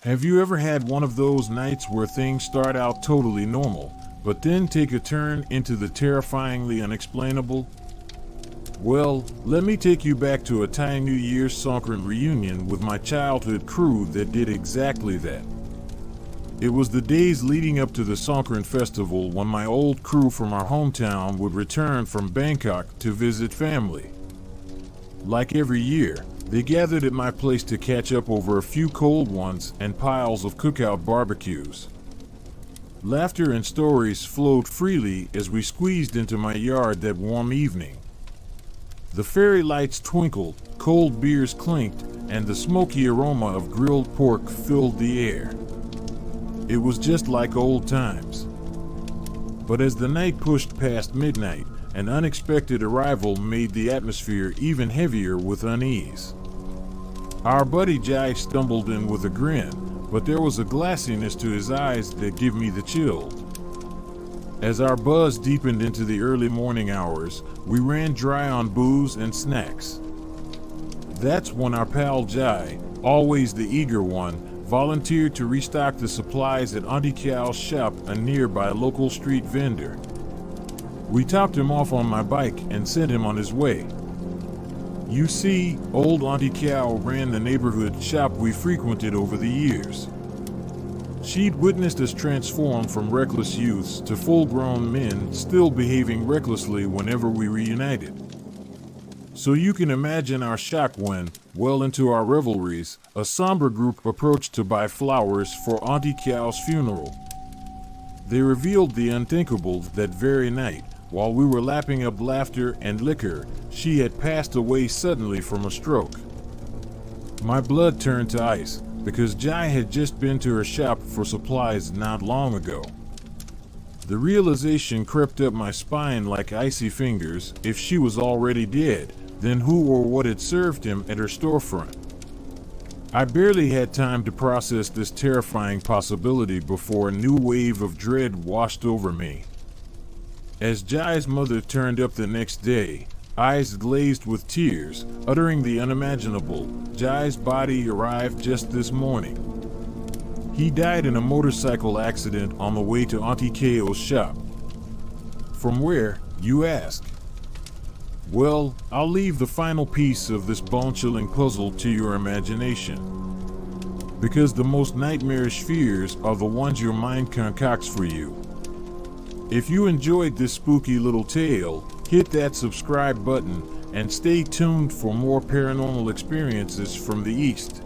Have you ever had one of those nights where things start out totally normal, but then take a turn into the terrifyingly unexplainable? Well, let me take you back to a Thai New Year's Songkran reunion with my childhood crew that did exactly that. It was the days leading up to the Songkran festival when my old crew from our hometown would return from Bangkok to visit family. Like every year, they gathered at my place to catch up over a few cold ones and piles of cookout barbecues. Laughter and stories flowed freely as we squeezed into my yard that warm evening. The fairy lights twinkled, cold beers clinked, and the smoky aroma of grilled pork filled the air. It was just like old times. But as the night pushed past midnight, an unexpected arrival made the atmosphere even heavier with unease. Our buddy Jai stumbled in with a grin, but there was a glassiness to his eyes that gave me the chills. As our buzz deepened into the early morning hours, we ran dry on booze and snacks. That's when our pal Jai, always the eager one, volunteered to restock the supplies at Auntie Cal's shop, a nearby local street vendor. We topped him off on my bike and sent him on his way. You see, old Auntie Cal ran the neighborhood shop we frequented over the years. She'd witnessed us transform from reckless youths to full-grown men still behaving recklessly whenever we reunited. So you can imagine our shock when, well into our revelries, a somber group approached to buy flowers for Auntie Cal's funeral. They revealed the unthinkable that very night. While we were lapping up laughter and liquor, she had passed away suddenly from a stroke. My blood turned to ice, because Jai had just been to her shop for supplies not long ago. The realization crept up my spine like icy fingers. If she was already dead, then who or what had served him at her storefront? I barely had time to process this terrifying possibility before a new wave of dread washed over me. As Jai's mother turned up the next day, eyes glazed with tears, uttering the unimaginable, Jai's body arrived just this morning. He died in a motorcycle accident on the way to Auntie Ko's shop. From where, you ask? Well, I'll leave the final piece of this bone-chilling puzzle to your imagination. Because the most nightmarish fears are the ones your mind concocts for you. If you enjoyed this spooky little tale, hit that subscribe button and stay tuned for more paranormal experiences from the East.